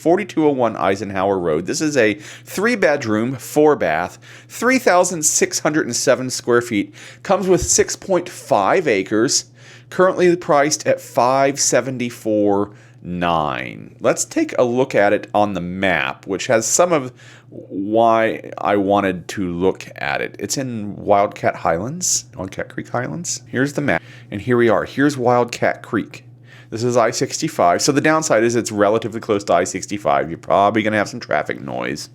4201 Eisenhower Road. This is a 3-bedroom, 4-bath, 3,607 square feet. Comes with 6.5 acres. Currently priced at $574,900. Let's take a look at it on the map, which has some of why I wanted to look at it. It's in Wildcat Creek Highlands. Here's the map, and here we are. Here's Wildcat Creek. This is I-65. So the downside is it's relatively close to I-65. You're probably going to have some traffic noise.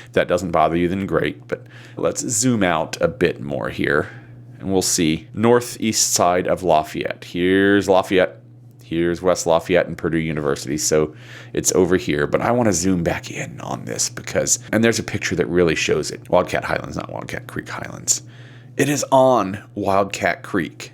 If that doesn't bother you, then great. But let's zoom out a bit more here, and we'll see northeast side of Lafayette. Here's Lafayette. Here's West Lafayette and Purdue University. So it's over here. But I want to zoom back in on this because, and there's a picture that really shows it. Wildcat Highlands, not Wildcat Creek Highlands. It is on Wildcat Creek.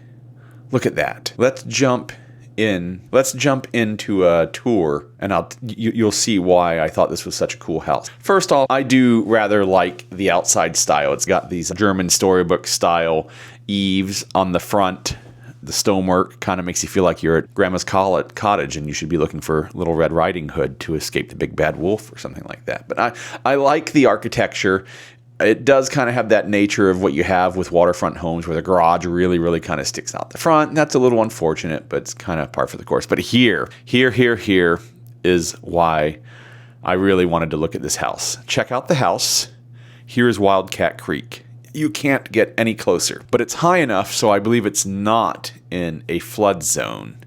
Look at that. Let's jump into a tour, and you'll see why I thought this was such a cool house. First off, I do rather like the outside style. It's got these German storybook style eaves on the front. The stonework kind of makes you feel like you're at Grandma's cottage and you should be looking for Little Red Riding Hood to escape the big bad wolf or something like that. But I like the architecture. It does kind of have that nature of what you have with waterfront homes where the garage really, really kind of sticks out the front. And that's a little unfortunate, but it's kind of par for the course. But here is why I really wanted to look at this house. Check out the house. Here's Wildcat Creek. You can't get any closer, but it's high enough, so I believe it's not in a flood zone.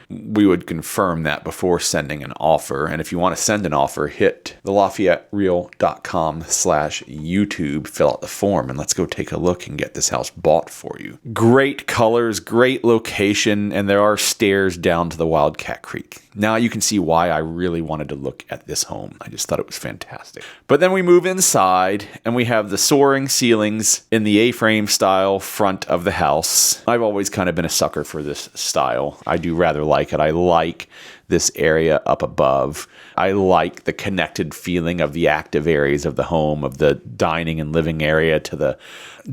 We would confirm that before sending an offer. And if you want to send an offer, hit thelafayettereal.com/YouTube, fill out the form, and let's go take a look and get this house bought for you. Great colors, great location, and there are stairs down to the Wildcat Creek. Now you can see why I really wanted to look at this home. I just thought it was fantastic. But then we move inside, and we have the soaring ceilings in the A-frame style front of the house. I've always kind of been a sucker for this style. I do rather like it. I like this area up above. I like the connected feeling of the active areas of the home, of the dining and living area to the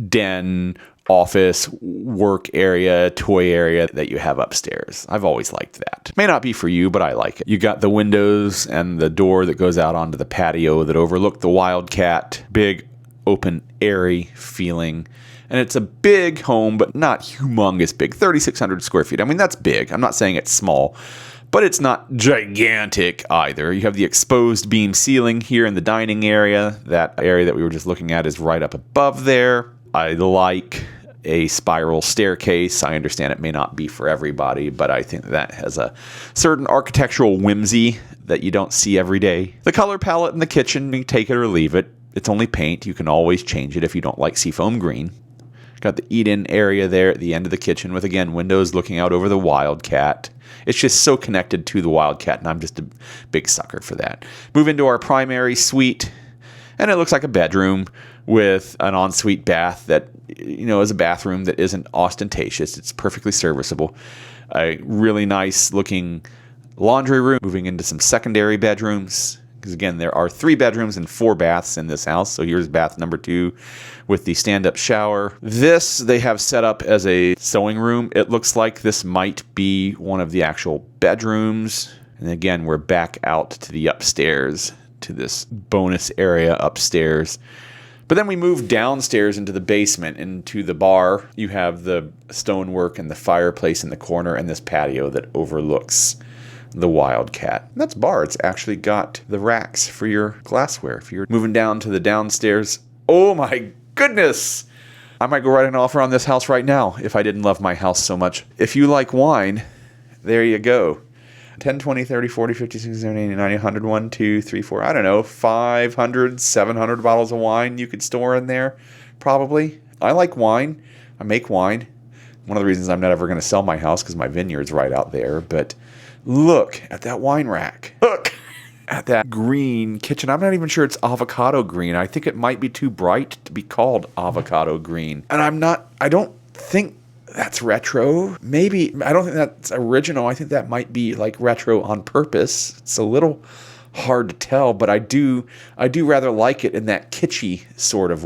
den, office, work area, toy area that you have upstairs. I've always liked that. May not be for you, but I like it. You got the windows and the door that goes out onto the patio that overlook the Wildcat. Big, open, airy feeling. And it's a big home, but not humongous big. 3,600 square feet. I mean, that's big. I'm not saying it's small, but it's not gigantic either. You have the exposed beam ceiling here in the dining area. That area that we were just looking at is right up above there. I like a spiral staircase. I understand it may not be for everybody, but I think that has a certain architectural whimsy that you don't see every day. The color palette in the kitchen, you take it or leave it. It's only paint. You can always change it if you don't like seafoam green. Got the eat-in area there at the end of the kitchen with, again, windows looking out over the Wildcat. It's just so connected to the Wildcat, and I'm just a big sucker for that. Move into our primary suite, and it looks like a bedroom with an ensuite bath that, is a bathroom that isn't ostentatious. It's perfectly serviceable. A really nice looking laundry room. Moving into some secondary bedrooms, because again, there are 3 bedrooms and 4 baths in this house. So here's bath number 2 with the stand-up shower. This they have set up as a sewing room. It looks like this might be one of the actual bedrooms. And again, we're back out to the upstairs, to this bonus area upstairs. But then we move downstairs into the basement, into the bar. You have the stonework and the fireplace in the corner and this patio that overlooks the Wildcat. And that's bar. It's actually got the racks for your glassware. If you're moving down to the downstairs, oh my goodness! I might go write an offer on this house right now if I didn't love my house so much. If you like wine, there you go. 10, 20, 30, 40, 50, 60, 70, 80, 90, 100, 1, 2, 3, 4, I don't know, 500, 700 bottles of wine you could store in there, probably. I like wine. I make wine. One of the reasons I'm not ever going to sell my house because my vineyard's right out there. But look at that wine rack. Look at that green kitchen. I'm not even sure it's avocado green. I think it might be too bright to be called avocado green. And I don't think that's retro. Maybe, I don't think that's original. I think that might be like retro on purpose. It's a little hard to tell, but I do rather like it in that kitschy sort of.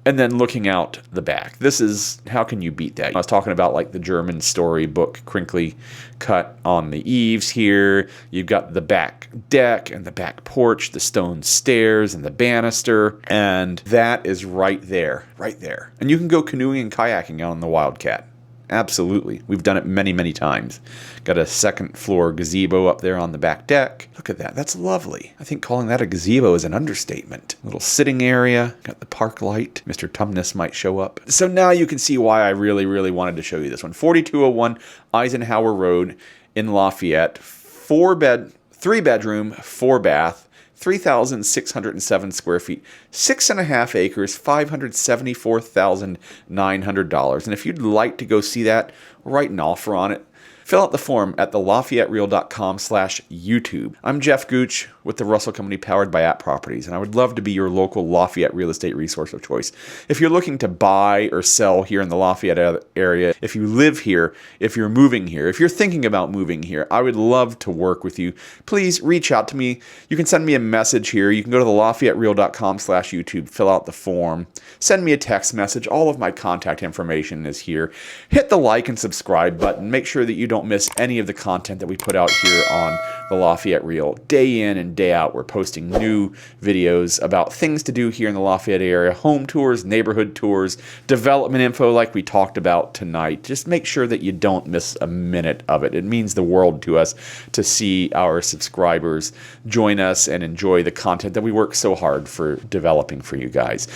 And then looking out the back. This is, how can you beat that? I was talking about like the German storybook crinkly cut on the eaves here. You've got the back deck and the back porch, the stone stairs and the banister. And that is right there, right there. And you can go canoeing and kayaking out on the Wildcat. Absolutely. We've done it many, many times. Got a second floor gazebo up there on the back deck. Look at that. That's lovely. I think calling that a gazebo is an understatement. Little sitting area. Got the park light. Mr. Tumnus might show up. So now you can see why I really, really wanted to show you this one. 4201 Eisenhower Road in Lafayette. 3 bedroom, 4 bath. 3,607 square feet, 6.5 acres, $574,900. And if you'd like to go see that, write an offer on it. Fill out the form at thelafayettereal.com/YouTube. I'm Geoff Gooch with the Russell Company powered by App Properties, and I would love to be your local Lafayette real estate resource of choice. If you're looking to buy or sell here in the Lafayette area, if you live here, if you're moving here, if you're thinking about moving here, I would love to work with you. Please reach out to me. You can send me a message here. You can go to thelafayettereal.com/YouTube, fill out the form, send me a text message. All of my contact information is here. Hit the like and subscribe button. Make sure that you don't miss any of the content that we put out here on the Lafayette Reel. Day in and day out, we're posting new videos about things to do here in the Lafayette area, home tours, neighborhood tours, development info like we talked about tonight. Just make sure that you don't miss a minute of it. It means the world to us to see our subscribers join us and enjoy the content that we work so hard for developing for you guys.